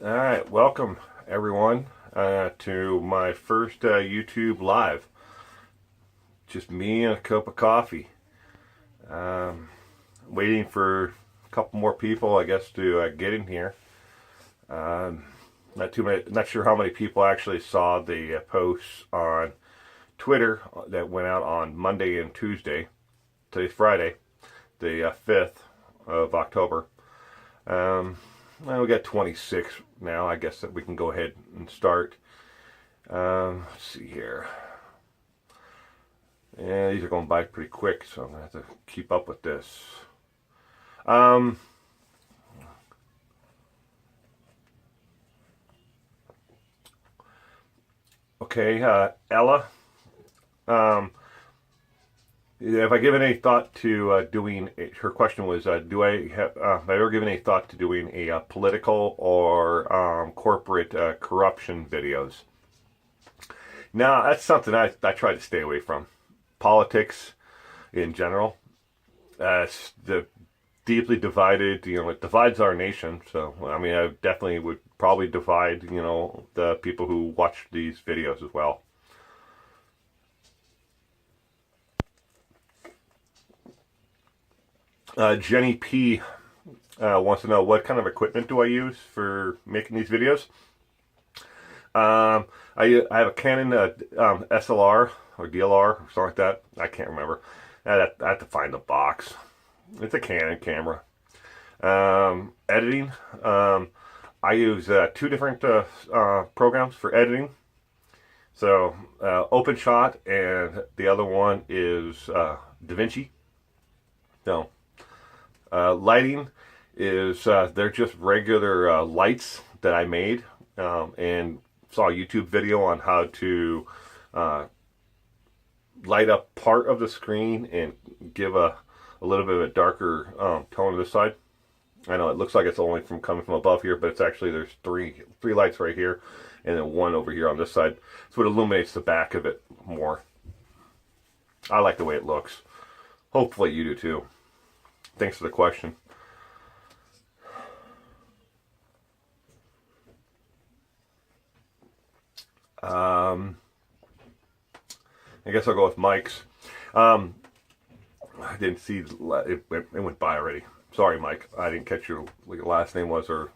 All right, welcome everyone to my first YouTube live. Just me and a cup of coffee. Waiting for a couple more people, I guess, to get in here. Not too many. Not sure how many people actually saw the posts on Twitter that went out on Monday and Tuesday. Today's Friday, the 5th of October. Well, we got 26 now. I guess that we can go ahead and start. Let's see here. Yeah, these are going by pretty quick, so I'm gonna have to keep up with this. Um, okay, Ella. Um, have I given any thought to doing? Her question was, have I ever given any thought to doing a political or corporate corruption videos? Now, that's something I try to stay away from. Politics in general. The deeply divided, it divides our nation. So, I mean, I definitely would probably divide, the people who watch these videos as well. Jenny P wants to know, what kind of equipment do I use for making these videos? I have a Canon SLR or DLR or something like that. I can't remember. I have to find the box. It's a Canon camera. Editing. I use two different programs for editing. So OpenShot, and the other one is DaVinci. So lighting is they're just regular lights that I made, and saw a YouTube video on how to light up part of the screen and give a little bit of a darker tone to this side. I know it looks like it's only coming from above here, but it's actually, there's three lights right here and then one over here on this side. So it illuminates the back of it more. I like the way it looks. Hopefully you do too. Thanks for the question. I guess I'll go with Mike's. I didn't see it went by already. Sorry, Mike. I didn't catch your last name was, or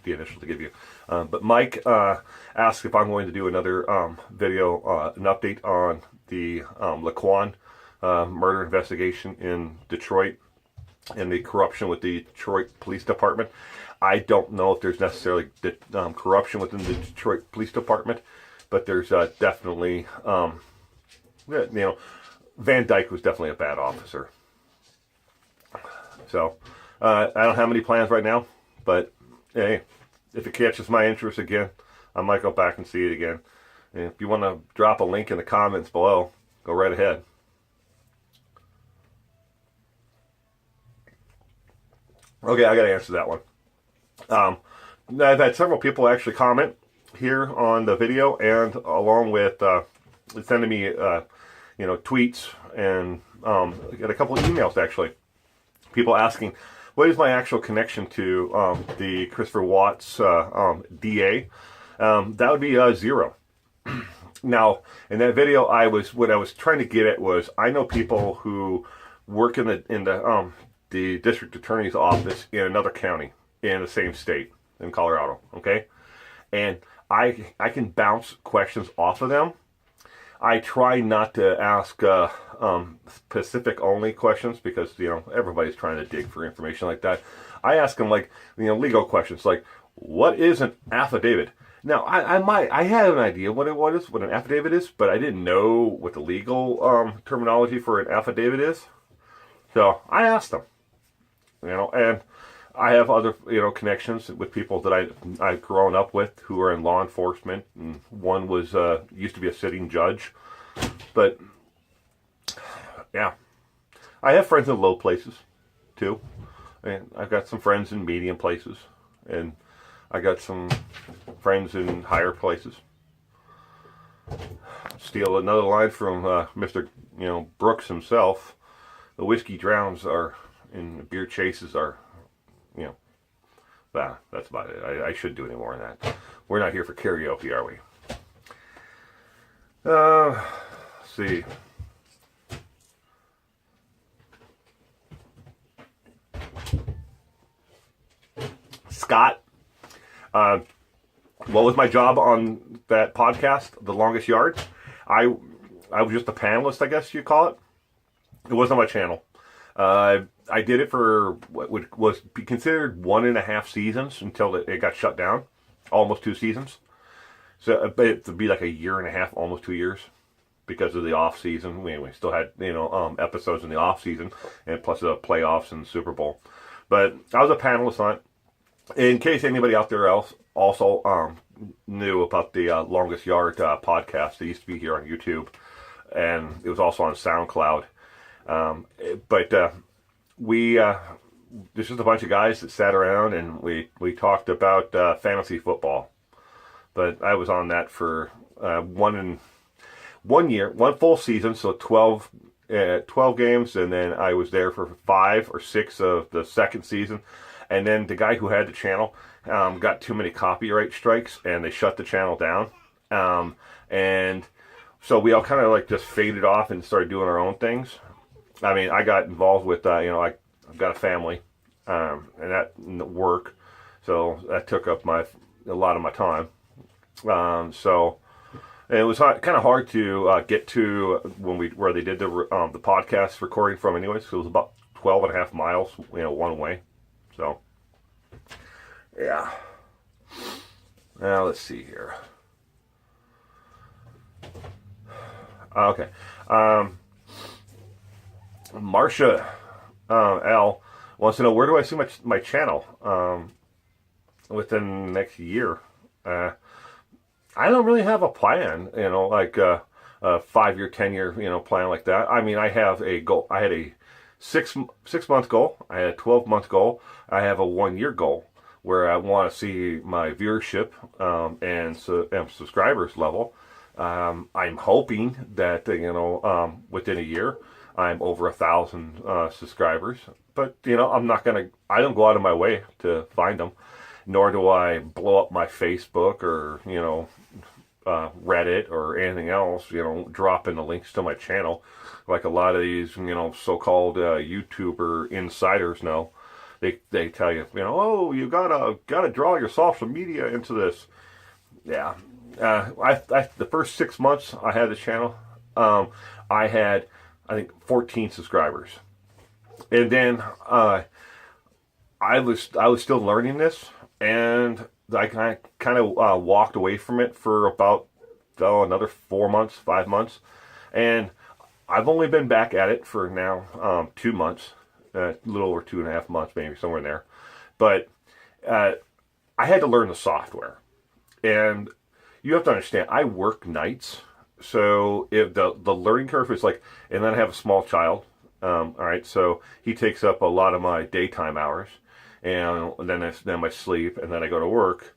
the initial to give you. But Mike asked if I'm going to do another video, an update on the Laquan murder investigation in Detroit and the corruption with the Detroit Police Department. I don't know if there's necessarily corruption within the Detroit Police Department, but there's definitely, Van Dyke was definitely a bad officer. So I don't have any plans right now, but hey, if it catches my interest again, I might go back and see it again. And if you want to drop a link in the comments below, go right ahead. Okay, I got to answer that one. I've had several people actually comment here on the video, and along with sending me, tweets, and got a couple of emails actually. People asking, what is my actual connection to the Christopher Watts DA? That would be 0. Now, in that video, what I was trying to get at was, I know people who work in the district attorney's office in another county in the same state in Colorado. Okay, and I can bounce questions off of them. I try not to ask specific only questions because everybody's trying to dig for information like that. I ask them legal questions like, what is an affidavit? Now I had an idea what an affidavit is, but I didn't know what the legal terminology for an affidavit is. So I asked them, and I have other connections with people that I've grown up with who are in law enforcement, and one was used to be a sitting judge. But yeah, I have friends in low places too, and I've got some friends in medium places, and I got some friends in higher places. Steal another line from Mr. Brooks himself. The whiskey drowns are, and the beer chases are, That's about it. I shouldn't do any more than that. We're not here for karaoke, are we? Let's see. Scott, what was my job on that podcast, The Longest Yards? I was just a panelist, I guess you call it. It wasn't my channel. I did it for what was considered 1.5 seasons until it got shut down. Almost 2 seasons. So it would be like 1.5 years, almost 2 years, because of the off season. We still had episodes in the off season, and plus the playoffs and the Super Bowl. But I was a panelist on it. In case anybody out there else also knew about the Longest Yard podcast, it used to be here on YouTube, and it was also on SoundCloud. But we there's just a bunch of guys that sat around and we talked about fantasy football. But I was on that for 1 year, 1 full season, so 12 games, and then I was there for 5 or 6 of the second season. And then the guy who had the channel got too many copyright strikes, and they shut the channel down. And so we all kind of like just faded off and started doing our own things. I mean, I got involved with, I've got a family, and that work, so that took up a lot of my time. So it was kind of hard to get to where they did the podcast recording from, anyways. So it was about 12.5 miles, one way. So yeah. Now let's see here. Okay. Marcia L wants to know, where do I see my channel within the next year? I don't really have a plan, like a 5-year, 10-year, plan like that. I mean, I have a goal. I had a 6-month goal. I had a 12-month goal. I have a 1-year goal where I want to see my viewership and subscribers level. I'm hoping that within a year I'm over 1,000 subscribers. But I don't go out of my way to find them, nor do I blow up my Facebook or Reddit or anything else. Drop in the links to my channel like a lot of these so-called YouTuber insiders know. They tell you, oh, you gotta draw your social media into this. Yeah. The first 6 months I had the channel, I had, I think, 14 subscribers. And then I was still learning this, and I kind of walked away from it for about another 4 months, 5 months. And I've only been back at it for now 2 months, a little over 2.5 months, maybe somewhere in there. But I had to learn the software. And you have to understand, I work nights, so if the learning curve is like, and then I have a small child, all right, so he takes up a lot of my daytime hours, and then my sleep, and then I go to work.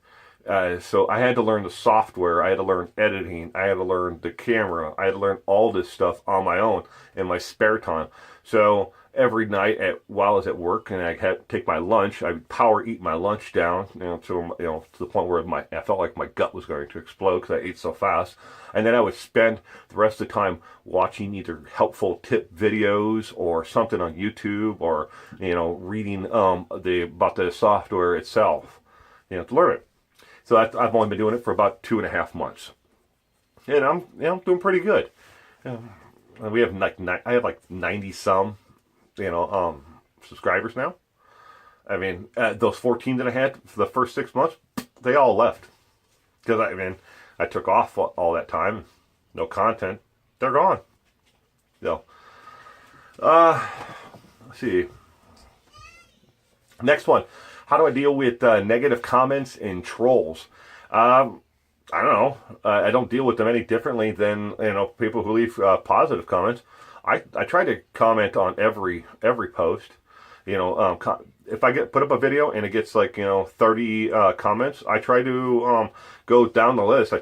So I had to learn the software, I had to learn editing, I had to learn the camera, I had to learn all this stuff on my own in my spare time. So every night while I was at work and I had to take my lunch, I would power eat my lunch down, to the point where I felt like my gut was going to explode because I ate so fast. And then I would spend the rest of the time watching either helpful tip videos or something on YouTube, or reading about the software itself, to learn it. So I've only been doing it for about 2.5 months, and I'm doing pretty good. We have I have like 90 some subscribers now. I mean, those 14 that I had for the first 6 months, they all left because I took off all that time, no content. They're gone. So, let's see. Next one. How do I deal with negative comments and trolls? I don't know. I don't deal with them any differently than people who leave positive comments. I try to comment on every post. If I put up a video and it gets like 30 comments, I try to go down the list. I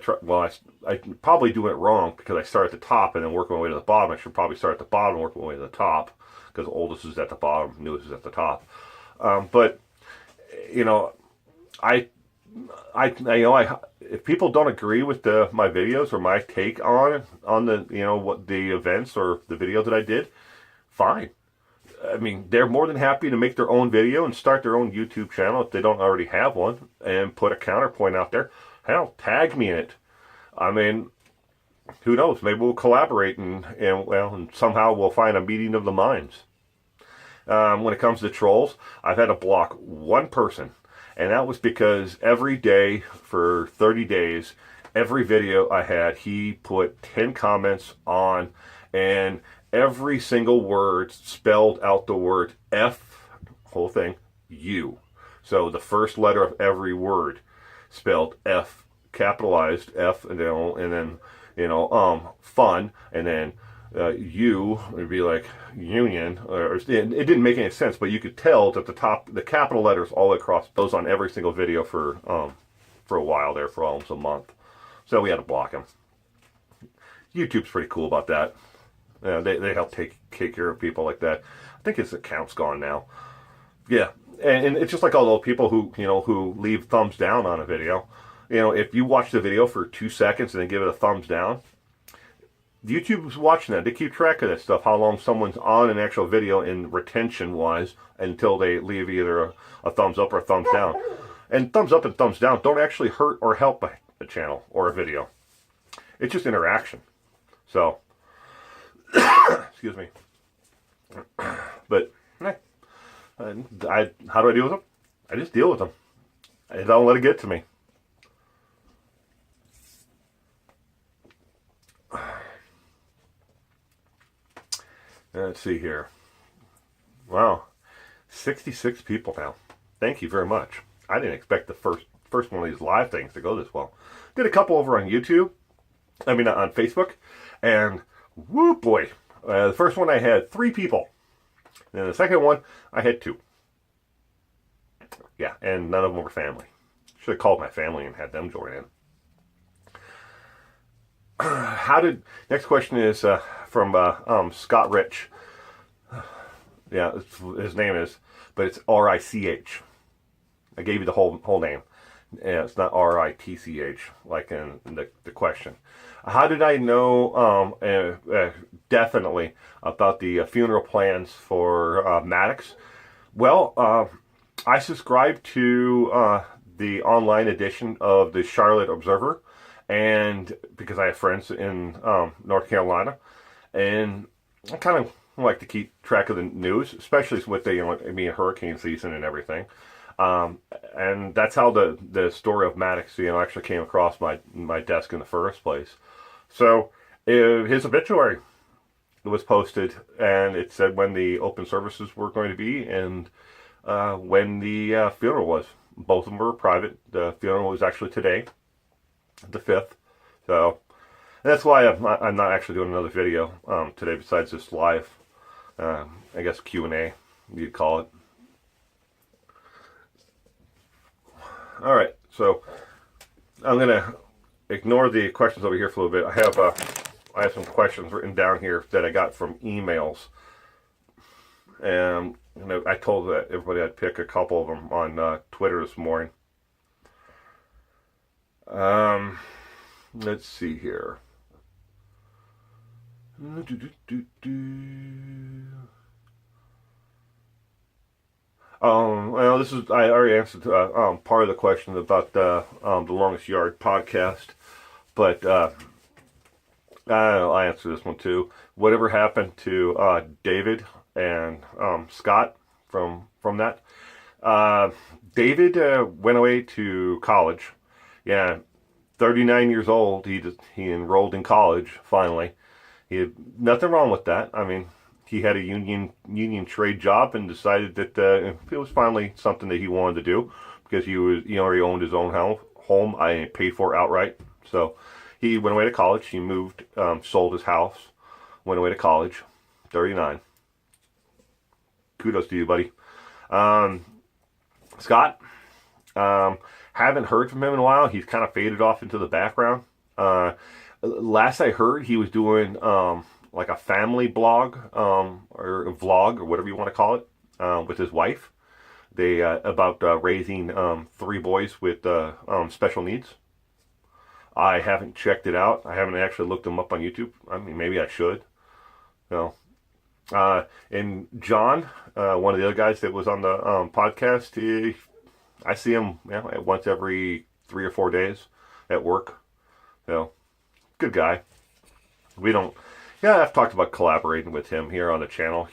probably do it wrong because I start at the top and then work my way to the bottom. I should probably start at the bottom and work my way to the top, because oldest is at the bottom, newest is at the top. But if people don't agree with my videos or my take on the what the events or the video that I did, fine. I mean, they're more than happy to make their own video and start their own YouTube channel if they don't already have one and put a counterpoint out there. Hell, tag me in it. I mean, who knows? Maybe we'll collaborate and somehow we'll find a meeting of the minds. When it comes to trolls, I've had to block one person, and that was because every day for 30 days, every video I had, he put 10 comments on, and every single word spelled out the word F, whole thing, U. So the first letter of every word spelled F, capitalized F, and then fun, and then U would be like union, or it didn't make any sense, but you could tell that the capital letters all across those on every single video for a while there, for almost a month. So we had to block him. YouTube's pretty cool about that. They help take care of people like that. I think his account's gone now. Yeah, and it's just like all those people who leave thumbs down on a video. If you watch the video for 2 seconds and then give it a thumbs down, YouTube's watching that. They keep track of that stuff, how long someone's on an actual video in retention-wise until they leave either a thumbs up or a thumbs down. And thumbs up and thumbs down don't actually hurt or help a channel or a video. It's just interaction. So, excuse me. But, how do I deal with them? I just deal with them. I don't let it get to me. Let's see here. Wow, 66 people now. Thank you very much. I didn't expect the first one of these live things to go this well. Did a couple over on YouTube. I mean, on Facebook. And, whoo boy. The first one I had 3 people. And then the second one, I had 2. Yeah, and none of them were family. Should have called my family and had them join in. Next question is from Scott Rich. Yeah, his name is, but it's R-I-C-H. I gave you the whole name. Yeah, it's not R-I-T-C-H, like in the question. How did I know definitely about the funeral plans for Maddox? Well, I subscribed to the online edition of the Charlotte Observer, and because I have friends in North Carolina, and I kind of like to keep track of the news, especially with the hurricane season and everything. And that's how the story of Maddox actually came across my desk in the first place. So his obituary was posted, and it said when the open services were going to be and when the funeral was. Both of them were private. The funeral was actually today, the 5th. So that's why I'm not actually doing another video today besides this live, I guess Q&A, you'd call it. All right, so I'm going to ignore the questions over here for a little bit. I have some questions written down here that I got from emails. And I told everybody I'd pick a couple of them on Twitter this morning. Let's see here. Well, I already answered part of the question about the Longest Yard podcast, but I'll answer this one too. Whatever happened to David and Scott from that? David went away to college. Yeah, 39 years old. He enrolled in college finally. He had nothing wrong with that. I mean, he had a union trade job and decided that it was finally something that he wanted to do because he already owned his own home. I paid for outright. So he went away to college. He moved, sold his house, went away to college. 39. Kudos to you, buddy. Scott, haven't heard from him in a while. He's kind of faded off into the background. Last I heard, he was doing like a family blog or a vlog or whatever you want to call it with his wife. They about raising 3 boys with special needs. I haven't checked it out. I haven't actually looked them up on YouTube. I mean, maybe I should. No. And John, one of the other guys that was on the podcast, I see him once every 3 or 4 days at work. Good guy. We don't. Yeah, I've talked about collaborating with him here on the channel.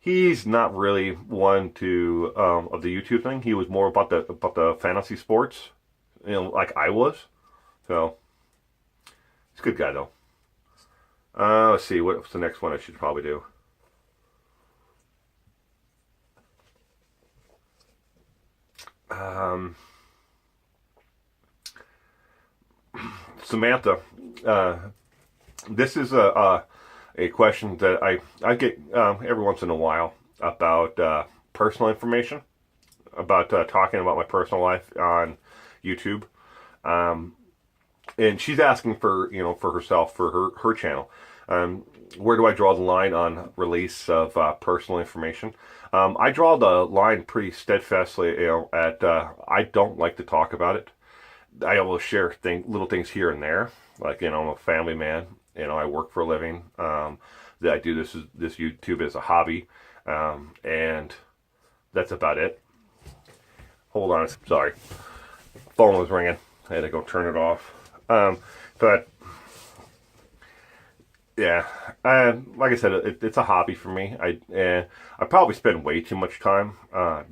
He's not really one to of the YouTube thing. He was more about the fantasy sports, like I was. So he's a good guy though. Let's see, what's the next one I should probably do? Samantha, this is a question that I get every once in a while about personal information, about talking about my personal life on YouTube. And she's asking for herself, for her channel. Where do I draw the line on release of personal information? I draw the line pretty steadfastly, at I don't like to talk about it. I will share little things here and there, like I'm a family man. I work for a living. That I do this YouTube as a hobby, and that's about it. Hold on, sorry, phone was ringing. I had to go turn it off. But yeah, like I said, it's a hobby for me. I probably spend way too much time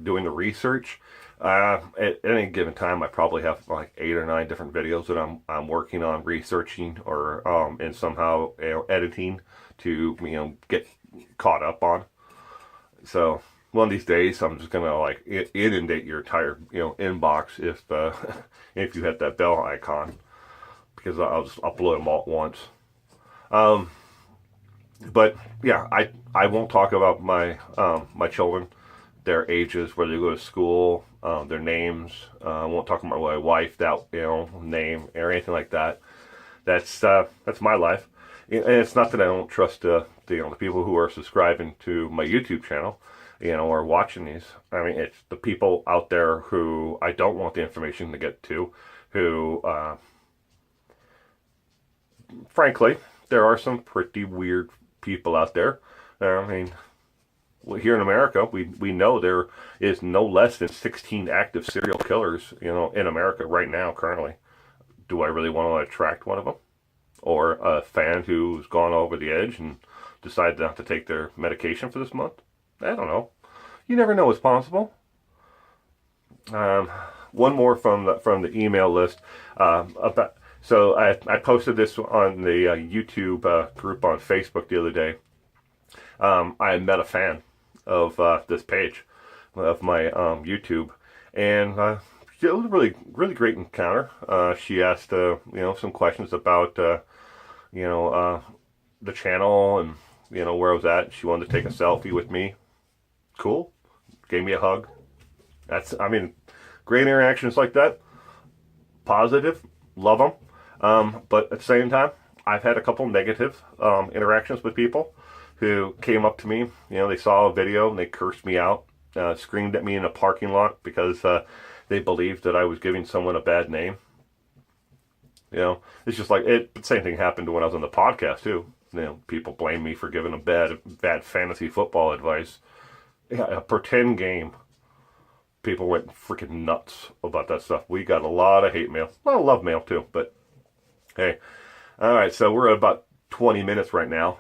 doing the research. At any given time, I probably have like 8 or 9 different videos that I'm working on researching or and somehow editing to get caught up on. So one of these days, I'm just gonna like inundate your entire inbox if you hit that bell icon, because I'll just upload them all at once. But yeah, I won't talk about my my children, their ages, where they go to school, their names. I won't talk about my wife, that name or anything like that. That's my life, and it's not that I don't trust the people who are subscribing to my YouTube channel, or watching these. I mean, it's the people out there who I don't want the information to get to, who, frankly, there are some pretty weird people out there. I mean, here in America, we know there is no less than 16 active serial killers, in America right now, currently. Do I really want to attract one of them? Or a fan who's gone over the edge and decided not to take their medication for this month? I don't know. You never know what's possible. One more from the email list. So I posted this on the YouTube group on Facebook the other day. I had met a fan of this page of my YouTube, and it was a really, really great encounter. She asked some questions about the channel and where I was at. She wanted to take a selfie with me. Cool. Gave me a hug. Great interactions like that. Positive. Love them. But at the same time, I've had a couple negative interactions with people who came up to me. They saw a video and they cursed me out, screamed at me in a parking lot because they believed that I was giving someone a bad name. It's just like the same thing happened when I was on the podcast too. People blame me for giving a bad fantasy football advice. Yeah, a pretend game. People went freaking nuts about that stuff. We got a lot of hate mail. A lot of love mail too, but hey. Alright, so we're at about 20 minutes right now.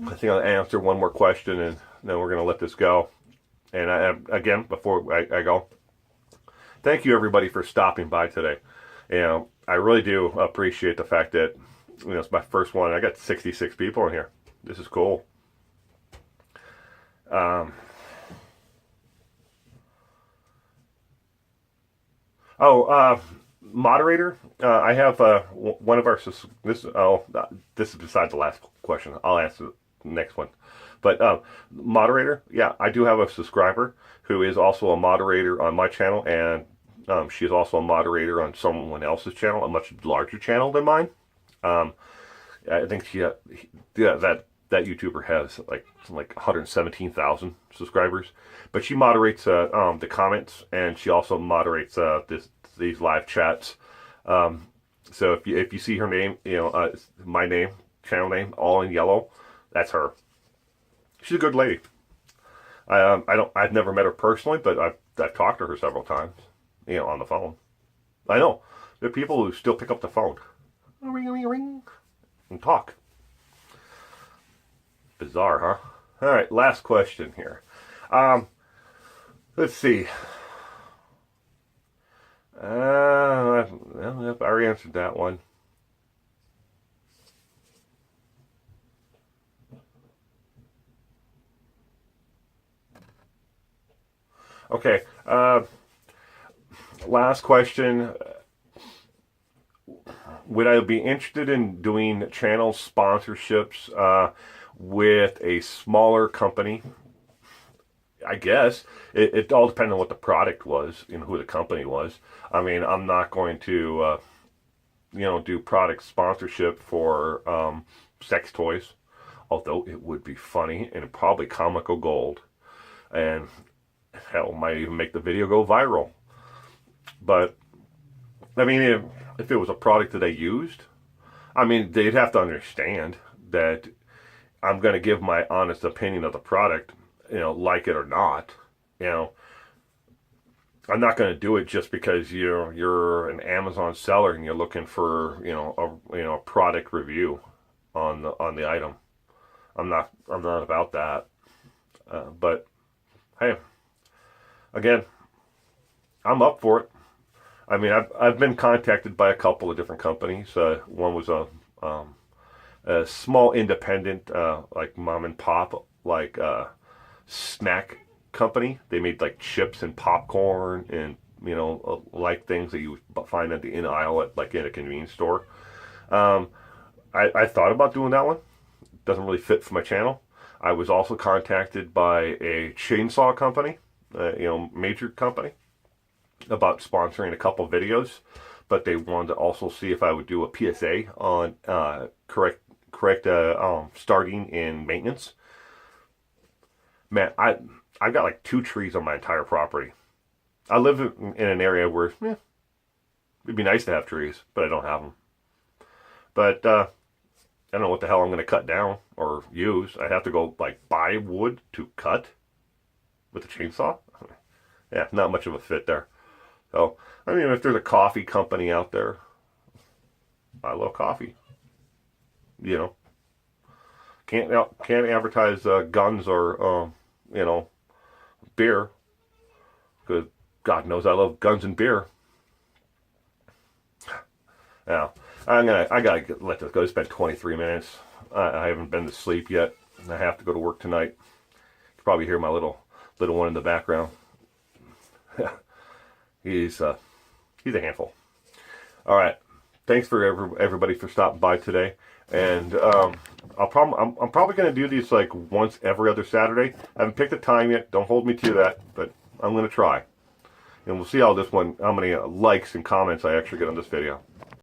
I think I'll answer one more question and then we're going to let this go. And again, before I go, thank you everybody for stopping by today. I really do appreciate the fact that it's my first one. I got 66 people in here. This is cool. Moderator, I have one of our this is beside the last question. I'll answer the next one. But moderator, yeah, I do have a subscriber who is also a moderator on my channel, and she is also a moderator on someone else's channel, a much larger channel than mine. I think that that YouTuber has like 117,000 subscribers, but she moderates the comments, and she also moderates these live chats. So if you see her name, my name, channel name, all in yellow, that's her. She's a good lady. I've never met her personally, but I've talked to her several times, on the phone. I know there are people who still pick up the phone, ring, ring, ring, and talk. Bizarre, huh? All right, last question here. Let's see. I already answered that one. Okay. Last question. Would I be interested in doing channel sponsorships with a smaller company? I guess it all depends on what the product was and who the company was. I mean, I'm not going to, do product sponsorship for sex toys, although it would be funny and probably comical gold, and hell, might even make the video go viral. But I mean, if it was a product that I used, I mean, they'd have to understand that I'm going to give my honest opinion of the product, like it or not. I'm not going to do it just because you're an Amazon seller and you're looking for a product review on the item. I'm not about that. But hey, again, I'm up for it. I mean, I've been contacted by a couple of different companies. One was a small independent, like mom and pop, like snack company. They made like chips and popcorn and like things that you would find at the in aisle at like in a convenience store. I thought about doing that one. It doesn't really fit for my channel. I was also contacted by a chainsaw company, major company, about sponsoring a couple videos, but they wanted to also see if I would do a PSA on correct starting in maintenance. Man, I've got like 2 trees on my entire property. I live in an area where it'd be nice to have trees, but I don't have them. But I don't know what the hell I'm going to cut down or use. I have to go like buy wood to cut with a chainsaw. Yeah, not much of a fit there. So, I mean, if there's a coffee company out there, I love coffee. Can't advertise guns or beer, because God knows I love guns and beer. Now I gotta let this go. It's been 23 minutes. I haven't been to sleep yet. I have to go to work tonight. You can probably hear my little one in the background. He's a handful. All right. Thanks for everybody for stopping by today. And I'm probably going to do these like once every other Saturday. I haven't picked a time yet. Don't hold me to that, but I'm going to try. And we'll see how many likes and comments I actually get on this video.